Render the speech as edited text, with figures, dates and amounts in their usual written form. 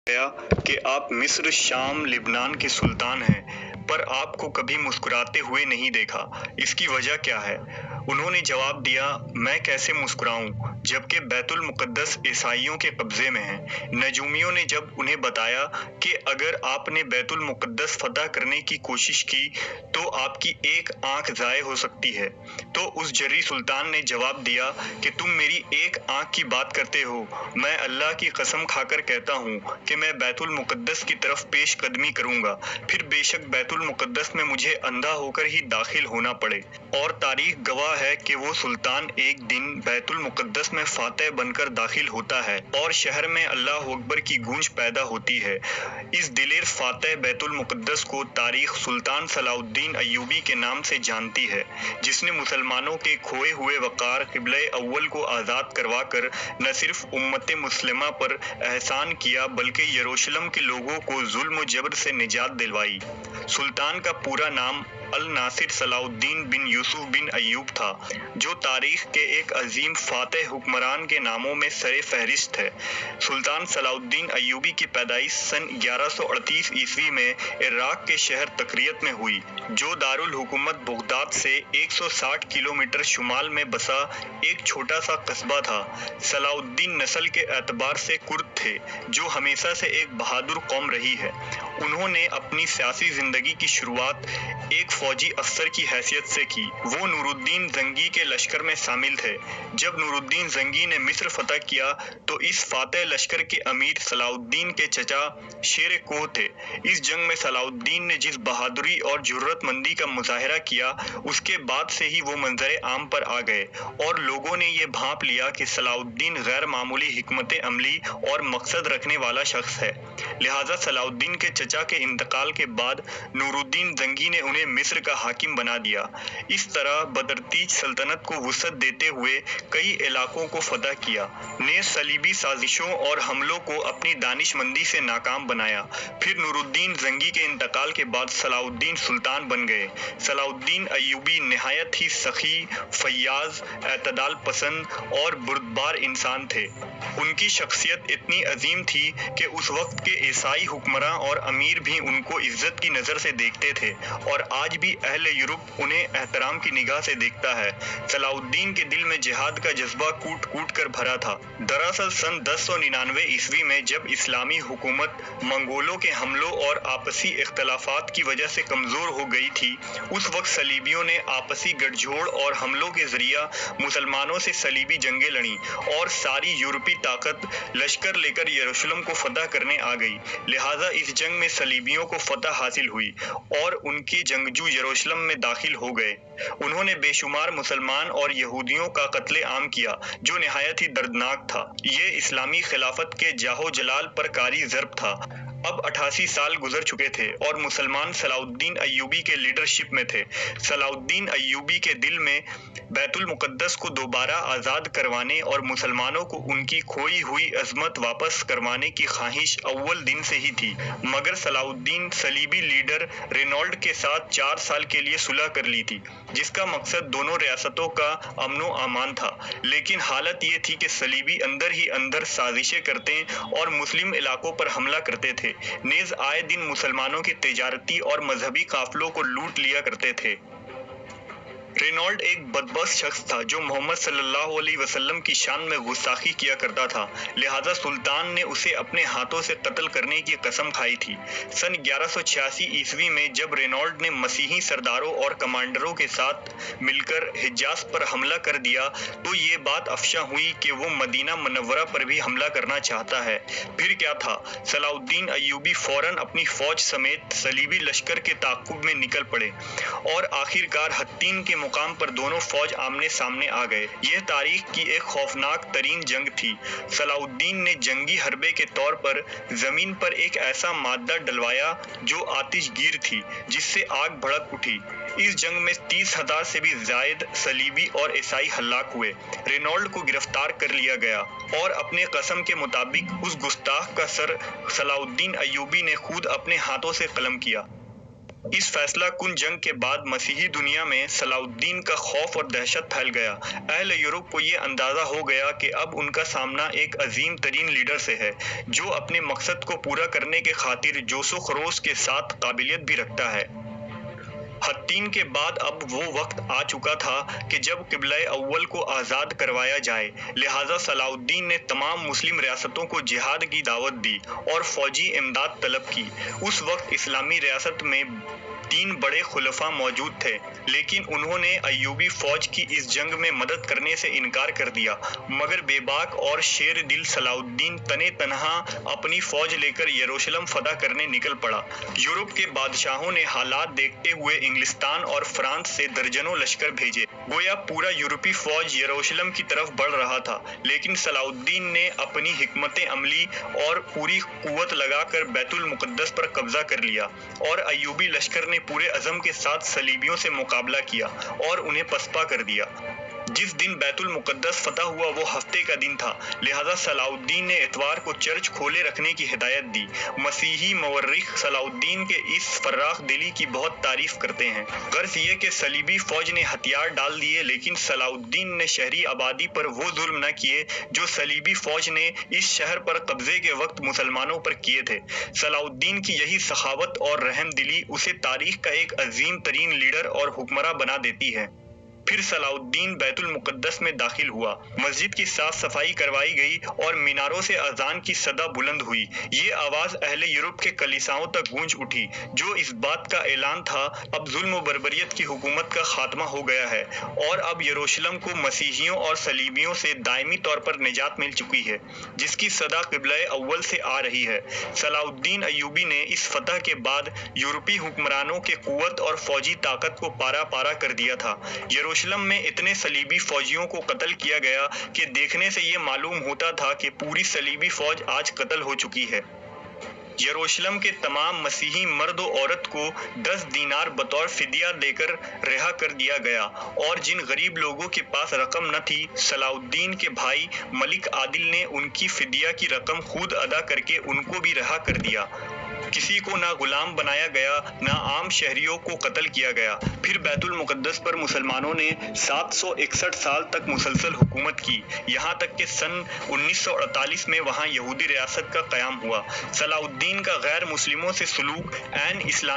گیا کہ آپ مصر، شام، لبنان کے سلطان ہیں، پر آپ کو کبھی مسکراتے ہوئے نہیں دیکھا۔ اس کی وجہ کیا ہے؟ انہوں نے جواب دیا، میں کیسے مسکراؤں جبکہ بیت المقدس عیسائیوں کے قبضے میں ہے۔ نجومیوں نے جب انہیں بتایا کہ اگر آپ نے بیت المقدس فتح کرنے کی کوشش کی تو آپ کی ایک آنکھ ضائع ہو سکتی ہے، تو اس جری سلطان نے جواب دیا کہ تم میری ایک آنکھ کی بات کرتے ہو، میں اللہ کی قسم کھا کر کہتا ہوں کہ میں بیت المقدس کی طرف پیش قدمی کروں گا، پھر بے شک بیت المقدس میں مجھے اندھا ہو کر ہی داخل ہونا پڑے۔ اور تاریخ گواہ ہے کہ وہ سلطان ایک دن بیت المقدس میں فاتح بن کر داخل ہوتا ہے اور شہر میں اللہ اکبر کی گونج پیدا ہوتی ہے۔ اس دلیر فاتح بیت المقدس کو تاریخ سلطان صلاح الدین ایوبی کے نام سے جانتی ہے، جس نے مسلمانوں کے کھوئے ہوئے وقار قبلہ اول کو آزاد کروا کر نہ صرف امت مسلمہ پر احسان کیا بلکہ یروشلم کے لوگوں کو ظلم و جبر سے نجات دلوائی۔ سلطان کا پورا نام الناصر صلاح الدین بن یوسف بن ایوب تھا، جو تاریخ کے ایک عظیم فاتح حکمران کے ناموں میں سر فہرست ہے۔ سلطان صلاح الدین ایوبی کی پیدائش سن 1138 عیسوی میں عراق کے شہر تقریت میں ہوئی، جو دارالحکومت بغداد سے 160 کلومیٹر شمال میں بسا ایک چھوٹا سا قصبہ تھا۔ صلاح الدین نسل کے اعتبار سے کرد تھے، جو ہمیشہ سے ایک بہادر قوم رہی ہے۔ انہوں نے اپنی سیاسی زندگی کی شروعات ایک فوجی افسر کی حیثیت سے کی۔ وہ نور الدین زنگی کے لشکر میں شامل تھے۔ جب نور الدین زنگی نے مصر فتح کیا تو اس فاتح لشکر کے امیر صلاح الدین کے چچا شیر کوہ تھے۔ اس جنگ میں صلاح الدین نے جس بہادری اور جرأت مندی کا مظاہرہ کیا، اس کے بعد سے ہی وہ منظر عام پر آ گئے اور لوگوں نے یہ بھانپ لیا کہ صلاح الدین غیر معمولی حکمت عملی اور مقصد رکھنے والا شخص ہے۔ لہٰذا صلاح الدین کے چچا کے انتقال کے بعد نور الدین زنگی نے انہیں مصر کا حاکم بنا دیا۔ اس طرح بتدریج سلطنت کو وسعت دیتے ہوئے کئی علاقوں کو فتح کیا، نیز صلیبی سازشوں اور حملوں کو اپنی دانش مندی سے ناکام بنایا۔ پھر نور الدین زنگی کے انتقال کے بعد صلاح الدین سلطان بن گئے۔ صلاح الدین ایوبی نہایت ہی سخی، فیاض، اعتدال پسند اور بردبار انسان تھے۔ ان کی شخصیت اتنی عظیم تھی کہ اس وقت کے عیسائی حکمراں اور امیر بھی ان کو عزت کی نظر سے دیکھتے تھے، اور آج بھی اہل یورپ انہیں احترام کی نگاہ سے دیکھتا ہے۔ صلاح الدین کے دل میں جہاد کا جذبہ کوٹ کوٹ کر بھرا تھا۔ دراصل سن 1099 عیسوی میں جب اسلامی حکومت منگولوں کے حملوں اور آپسی اختلافات کی وجہ سے کمزور ہو گئی تھی، اس وقت صلیبیوں نے آپسی گٹھ جوڑ اور حملوں کے ذریعہ مسلمانوں سے صلیبی جنگیں لڑیں، اور ساری یورپی طاقت لشکر لے کر یروشلم کو فتح کرنے آ گئی۔ لہٰذا اس جنگ میں صلیبیوں کو فتح حاصل ہوئی اور ان کے جنگجو یروشلم میں داخل ہو گئے۔ انہوں نے بے شمار مسلمان اور یہودیوں کا قتل عام کیا، جو نہایت ہی دردناک تھا۔ یہ اسلامی خلافت کے جاہ و جلال پر کاری ضرب تھا۔ اب 88 سال گزر چکے تھے اور مسلمان صلاح الدین ایوبی کے لیڈرشپ میں تھے۔ صلاح الدین ایوبی کے دل میں بیت المقدس کو دوبارہ آزاد کروانے اور مسلمانوں کو ان کی کھوئی ہوئی عظمت واپس کروانے کی خواہش اول دن سے ہی تھی، مگر صلاح الدین صلیبی لیڈر رینالڈ کے ساتھ 4 سال کے لیے صلح کر لی تھی، جس کا مقصد دونوں ریاستوں کا امن و امان تھا۔ لیکن حالت یہ تھی کہ صلیبی اندر ہی اندر سازشیں کرتے اور مسلم علاقوں پر حملہ کرتے تھے، نیز آئے دن مسلمانوں کے تجارتی اور مذہبی قافلوں کو لوٹ لیا کرتے تھے۔ رینالڈ ایک بدبخت شخص تھا جو محمد صلی اللہ علیہ وسلم کی شان میں گستاخی کیا کرتا تھا، لہٰذا سلطان نے اسے اپنے ہاتھوں سے قتل کرنے کی قسم کھائی تھی۔ سن 1186 عیسوی میں جب رینالڈ نے مسیحی سرداروں اور کمانڈروں کے ساتھ مل کر حجاز پر حملہ کر دیا تو یہ بات افشاں ہوئی کہ وہ مدینہ منورہ پر بھی حملہ کرنا چاہتا ہے۔ پھر کیا تھا، صلاح الدین ایوبی فوراً اپنی فوج سمیت صلیبی لشکر کے تعاقب میں نکل پڑے، اور آخرکار حطین کے مقام پر دونوں فوج آمنے سامنے آ گئے۔ یہ تاریخ کی ایک خوفناک ترین جنگ تھی۔ صلاح الدین نے جنگی حربے کے طور پر زمین پر ایک ایسا مادہ ڈلوایا جو آتش گیر تھی، جس سے آگ بھڑک اٹھی۔ اس جنگ میں 30,000 سے بھی زائد صلیبی اور عیسائی ہلاک ہوئے۔ رینالڈ کو گرفتار کر لیا گیا اور اپنے قسم کے مطابق اس گستاخ کا سر صلاح الدین ایوبی نے خود اپنے ہاتھوں سے قلم کیا۔ اس فیصلہ کن جنگ کے بعد مسیحی دنیا میں صلاح الدین کا خوف اور دہشت پھیل گیا۔ اہل یورپ کو یہ اندازہ ہو گیا کہ اب ان کا سامنا ایک عظیم ترین لیڈر سے ہے جو اپنے مقصد کو پورا کرنے کے خاطر جوش و خروش کے ساتھ قابلیت بھی رکھتا ہے۔ حطین کے بعد اب وہ وقت آ چکا تھا کہ جب قبلہ اول کو آزاد کروایا جائے، لہٰذا صلاح الدین نے تمام مسلم ریاستوں کو جہاد کی دعوت دی اور فوجی امداد طلب کی۔ اس وقت اسلامی ریاست میں 3 بڑے خلفاء موجود تھے، لیکن انہوں نے ایوبی فوج کی اس جنگ میں مدد کرنے سے انکار کر دیا، مگر بے باک اور شیر دل صلاح الدین تنے تنہا اپنی فوج لے کر یروشلم فتح کرنے نکل پڑا۔ یورپ کے بادشاہوں نے حالات دیکھتے ہوئے انگلستان اور فرانس سے درجنوں لشکر بھیجے، گویا پورا یورپی فوج یروشلم کی طرف بڑھ رہا تھا، لیکن صلاح الدین نے اپنی حکمت عملی اور پوری قوت لگا کر بیت المقدس پر قبضہ کر لیا، اور ایوبی لشکر نے پورے عزم کے ساتھ صلیبیوں سے مقابلہ کیا اور انہیں پسپا کر دیا۔ جس دن بیت المقدس فتح ہوا وہ ہفتے کا دن تھا، لہٰذا صلاح الدین نے اتوار کو چرچ کھولے رکھنے کی ہدایت دی۔ مسیحی مورخ صلاح الدین کے اس فراخ دلی کی بہت تعریف کرتے ہیں۔ غرض یہ کہ صلیبی فوج نے ہتھیار ڈال دیے، لیکن صلاح الدین نے شہری آبادی پر وہ ظلم نہ کیے جو صلیبی فوج نے اس شہر پر قبضے کے وقت مسلمانوں پر کیے تھے۔ صلاح الدین کی یہی سخاوت اور رحم دلی اسے تاریخ کا ایک عظیم ترین لیڈر اور حکمراں بنا دیتی ہے۔ پھر صلاح الدین بیت المقدس میں داخل ہوا، مسجد کی صاف صفائی کروائی گئی اور میناروں سے اذان کی صدا بلند ہوئی۔ یہ آواز اہل یورپ کے کلیساؤں تک گونج اٹھی، جو اس بات کا اعلان تھا اب ظلم و بربریت کی حکومت کا خاتمہ ہو گیا ہے اور اب یروشلم کو مسیحیوں اور صلیبیوں سے دائمی طور پر نجات مل چکی ہے، جس کی صدا قبلہ اول سے آ رہی ہے۔ صلاح الدین ایوبی نے اس فتح کے بعد یورپی حکمرانوں کے قوت اور فوجی طاقت کو پارا پارا کر دیا تھا۔ یروشلم میں اتنے صلیبی فوجیوں کو قتل کیا گیا کہ دیکھنے سے یہ معلوم ہوتا تھا کہ پوری صلیبی فوج آج قتل ہو چکی ہے۔ یروشلم کے تمام مسیحی مرد و عورت کو 10 دینار بطور فدیہ دے کر رہا کر دیا گیا، اور جن غریب لوگوں کے پاس رقم نہ تھی، صلاح الدین کے بھائی ملک عادل نے ان کی فدیہ کی رقم خود ادا کر کے ان کو بھی رہا کر دیا۔ کسی کو نہ غلام بنایا گیا، نہ عام شہریوں کو قتل کیا گیا۔ پھر بیت المقدس پر مسلمانوں نے 761 سال تک مسلسل حکومت کی، یہاں تک کہ سن 1948 میں وہاں یہودی ریاست کا قیام ہوا۔ صلاح الدین کا غیر مسلموں سے سلوک عین اسلام